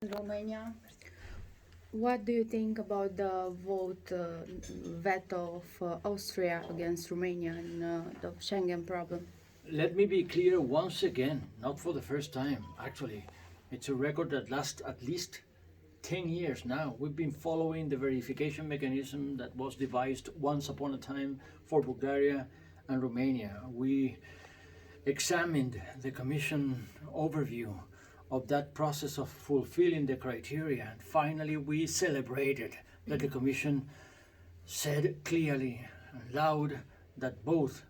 Romania. What do you think about the veto of Austria against Romania in the Schengen problem? Let me be clear once again, not for the first time, actually. It's a record that lasts at least 10 years now. We've been following the verification mechanism that was devised once upon a time for Bulgaria and Romania. We examined the Commission overview of that process of fulfilling the criteria, and finally we celebrated that the Commission said clearly and loud that both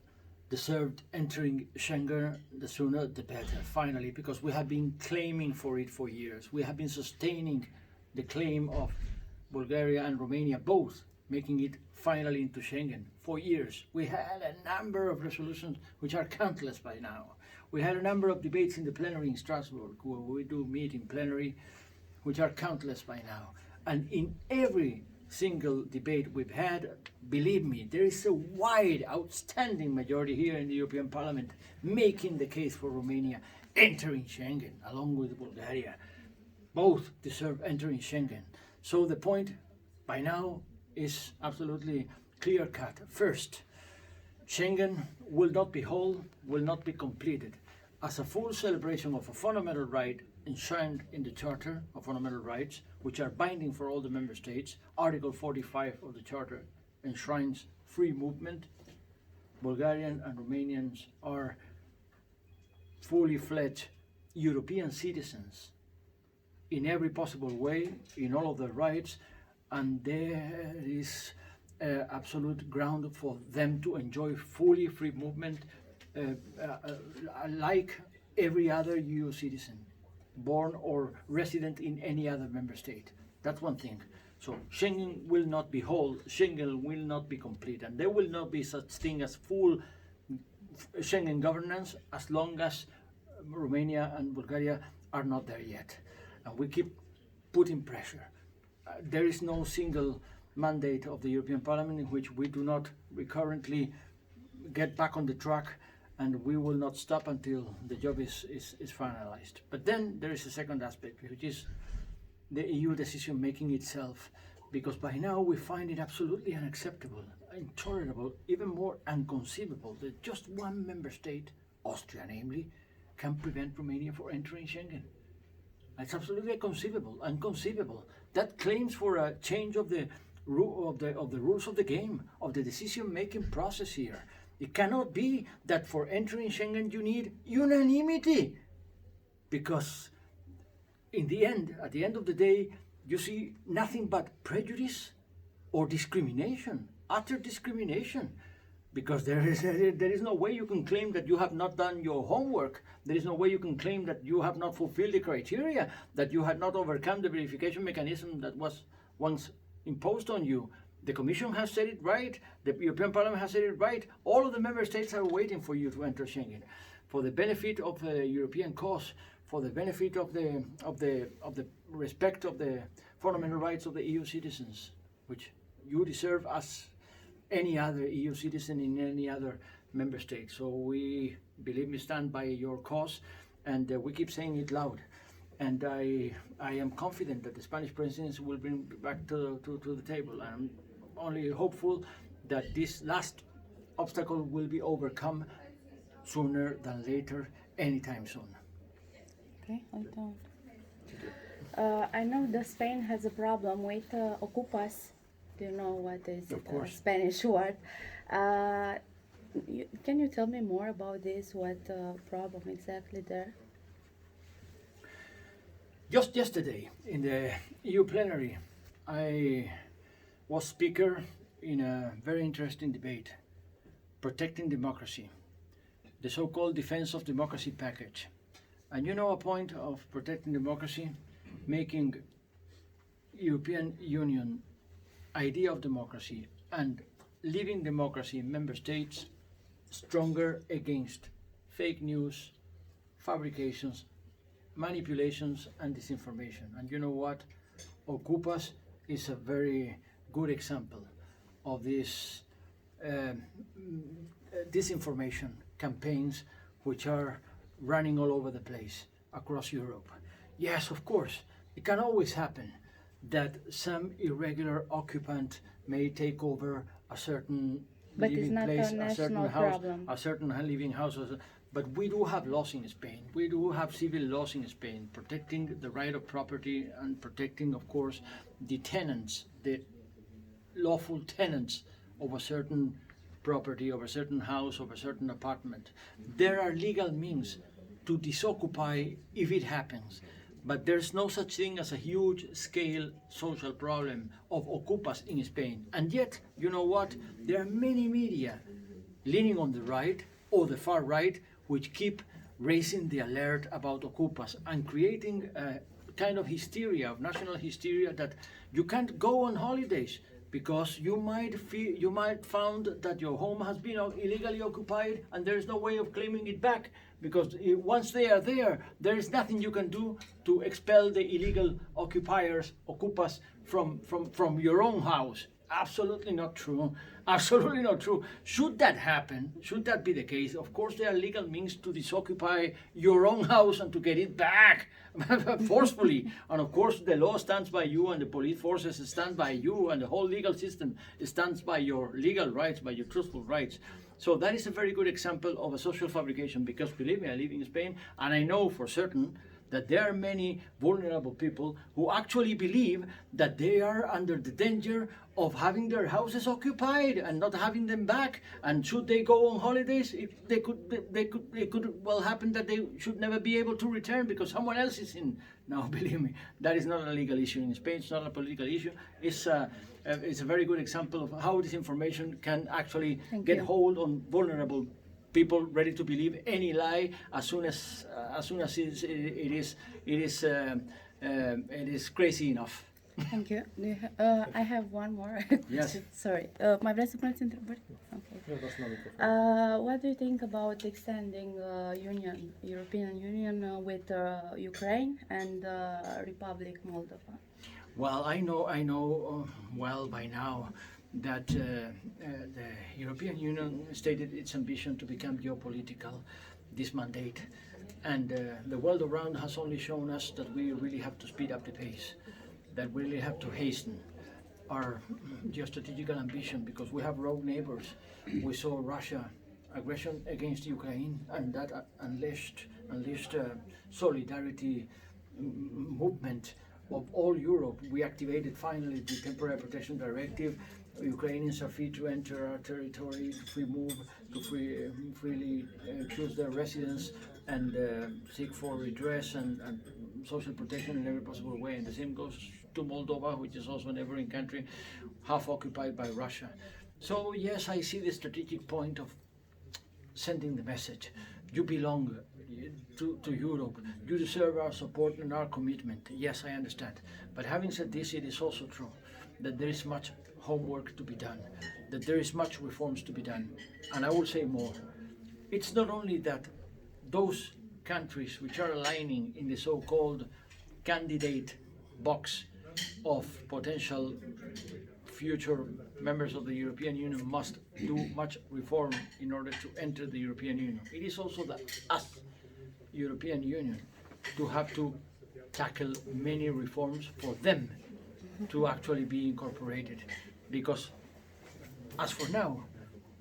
deserved entering Schengen. The sooner the better, finally, because we have been claiming for it for years. We have been sustaining the claim of Bulgaria and Romania both making it finally into Schengen for years. We had a number of resolutions which are countless by now. We had a number of debates in the plenary in Strasbourg, where we do meet in plenary, which are countless by now. And in every single debate we've had, believe me, there is a wide, outstanding majority here in the European Parliament making the case for Romania entering Schengen, along with Bulgaria. Both deserve entering Schengen. So the point by now is absolutely clear-cut. First, Schengen will not be whole, will not be completed as a full celebration of a fundamental right enshrined in the Charter of Fundamental Rights, which are binding for all the member states. Article 45 of the Charter enshrines free movement. Bulgarian and Romanians are fully fledged European citizens in every possible way, in all of their rights, and there is absolute ground for them to enjoy fully free movement like every other EU citizen, born or resident in any other member state. That's one thing. So Schengen will not be whole, Schengen will not be complete, and there will not be such thing as full Schengen governance as long as Romania and Bulgaria are not there yet. And we keep putting pressure. There is no single mandate of the European Parliament in which we do not recurrently get back on the track, and we will not stop until the job is finalized. But then there is a second aspect, which is the EU decision making itself, because by now we find it absolutely unacceptable, intolerable, even more inconceivable that just one member state, Austria namely, can prevent Romania from entering Schengen. It's absolutely inconceivable. That claims for a change of the rules of the game, of the decision-making process here. It cannot be that for entering Schengen you need unanimity, because in the end, at the end of the day, you see nothing but prejudice or discrimination, utter discrimination. Because there is no way you can claim that you have not done your homework. There is no way you can claim that you have not fulfilled the criteria, that you had not overcome the verification mechanism that was once imposed on you. The Commission has said it right. The European Parliament has said it right. All of the member states are waiting for you to enter Schengen, for the benefit of the European cause, for the benefit of the respect of the fundamental rights of the EU citizens, which you deserve as any other EU citizen in any other member state. So we, believe me, stand by your cause, and we keep saying it loud. And I am confident that the Spanish presidency will bring back to the table. I'm only hopeful that this last obstacle will be overcome sooner than later, anytime soon. Okay, I don't. I know that Spain has a problem with ocupas. Do you know what is it? Spanish word. Can you tell me more about this? What problem exactly there? Just yesterday in the EU plenary, I was speaker in a very interesting debate, protecting democracy, the so-called defense of democracy package. And you know, a point of protecting democracy, making European Union idea of democracy and living democracy in member states stronger against fake news, fabrications, manipulations and disinformation. And you know what? Ocupas is a very good example of this disinformation campaigns which are running all over the place across Europe. Yes, of course, it can always happen that some irregular occupant may take over a certain But it's living not a place, a certain national house, problem. a certain living house. But we do have laws in Spain. We do have civil laws in Spain protecting the right of property and protecting, of course, the tenants, the lawful tenants of a certain property, of a certain house, of a certain apartment. There are legal means to disoccupy if it happens. But there's no such thing as a huge scale social problem of ocupas in Spain. And yet, you know what? There are many media leaning on the right or the far right which keep raising the alert about ocupas and creating a kind of hysteria, of national hysteria, that you can't go on holidays because you might found that your home has been illegally occupied and there is no way of claiming it back, because once they are there, there is nothing you can do to expel the illegal ocupas from your own house. Absolutely not true. Absolutely not true. Should that happen, should that be the case, of course there are legal means to disoccupy your own house and to get it back forcefully. And of course the law stands by you and the police forces stand by you and the whole legal system stands by your legal rights, by your truthful rights. So that is a very good example of a social fabrication, because believe me, I live in Spain and I know for certain that there are many vulnerable people who actually believe that they are under the danger of having their houses occupied and not having them back. And should they go on holidays, it could well happen that they should never be able to return because someone else is in. Now, believe me, that is not a legal issue in Spain. It's not a political issue. It's a very good example of how this information can actually get hold on vulnerable people ready to believe any lie as soon as it is crazy enough. Thank you. I have one more. Yes. Sorry. Mai vreți să puneți întrebări? Okay. What do you think about extending European Union with Ukraine and Republic Moldova? Well, I know well by now that the European Union stated its ambition to become geopolitical this mandate, and the world around has only shown us that we really have to speed up the pace, that we really have to hasten our geostrategical ambition, because we have rogue neighbors. We saw Russia aggression against Ukraine, and that unleashed solidarity movement of all Europe. We activated finally the Temporary Protection Directive. Ukrainians are free to enter our territory, to free move, to freely choose their residence and seek for redress and social protection in every possible way. And the same goes to Moldova, which is also a neighboring country, half occupied by Russia. So yes, I see the strategic point of sending the message. You belong to Europe. You deserve our support and our commitment. Yes, I understand. But having said this, it is also true that there is much homework to be done, that there is much reforms to be done. And I will say more. It's not only that those countries which are aligning in the so-called candidate box of potential future members of the European Union must do much reform in order to enter the European Union. It is also that us, European Union, to have to tackle many reforms for them to actually be incorporated. Because as for now,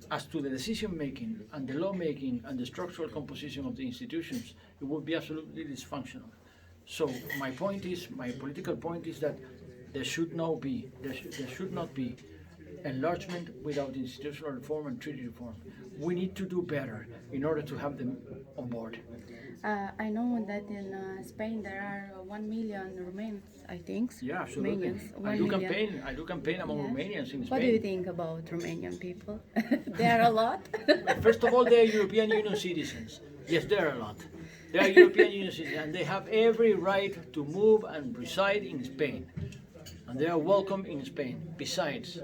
as to the decision making and the law making and the structural composition of the institutions, it would be absolutely dysfunctional. So my political point is that there should not be enlargement without institutional reform and treaty reform. We need to do better in order to have them on board. I know that in Spain there are 1 million Romanians, I think. Yeah, absolutely. Romanians, I do campaign among Romanians in Spain. What do you think about Romanian people? There are a lot. First of all, they are European Union citizens. Yes, there are a lot. They are European Union citizens, and they have every right to move and reside in Spain. And they are welcome in Spain. Besides,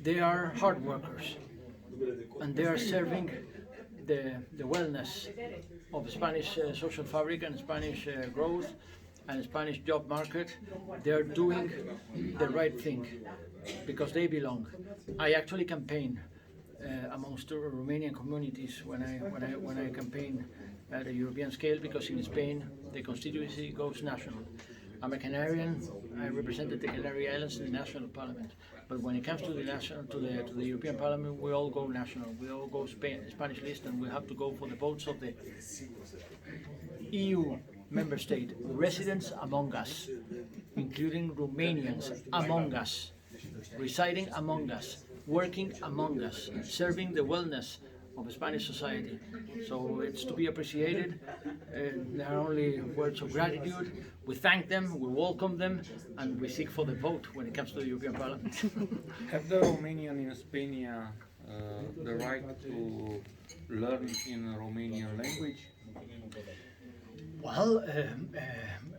they are hard workers, and they are serving the wellness of Spanish social fabric and Spanish growth and Spanish job market. They are doing the right thing because they belong. I actually campaign amongst the Romanian communities when I campaign at a European scale, because in Spain the constituency goes national. I'm a Canarian. I represented the Canary Islands in the national parliament. But when it comes to the European Parliament, we all go national. We all go Spanish list, and we have to go for the votes of the EU member state residents among us, including Romanians among us, residing among us, working among us, serving the wellness of Spanish society. So it's to be appreciated. There are only words of gratitude. We thank them, we welcome them, and we seek for the vote when it comes to the European Parliament. Have the Romanian in Spain the right to learn in Romanian language? Well,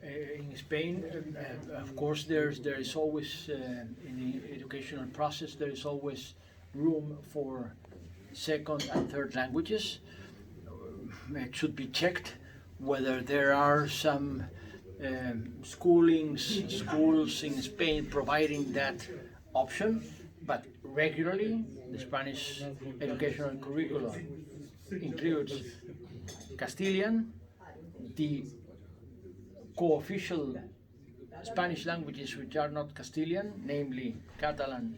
in Spain, of course, there is always, in the educational process, there is always room for second and third languages. It should be checked whether there are some schools in Spain providing that option, but regularly the Spanish educational curriculum includes Castilian, the co-official Spanish languages which are not Castilian, namely Catalan,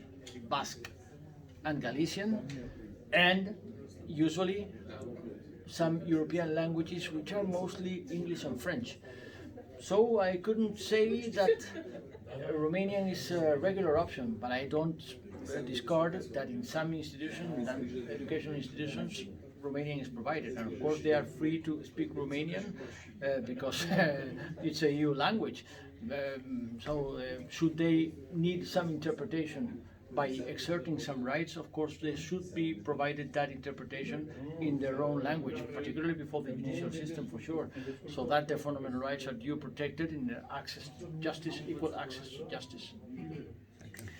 Basque, and Galician, and usually some European languages which are mostly English and French. So I couldn't say that Romanian is a regular option, but I don't discard that in some institutions, educational institutions, Romanian is provided, and of course they are free to speak Romanian because it's a EU language. Should they need some interpretation by exerting some rights, of course they should be provided that interpretation in their own language, particularly before the judicial system for sure, so that their fundamental rights are due protected in their access to justice, equal access to justice.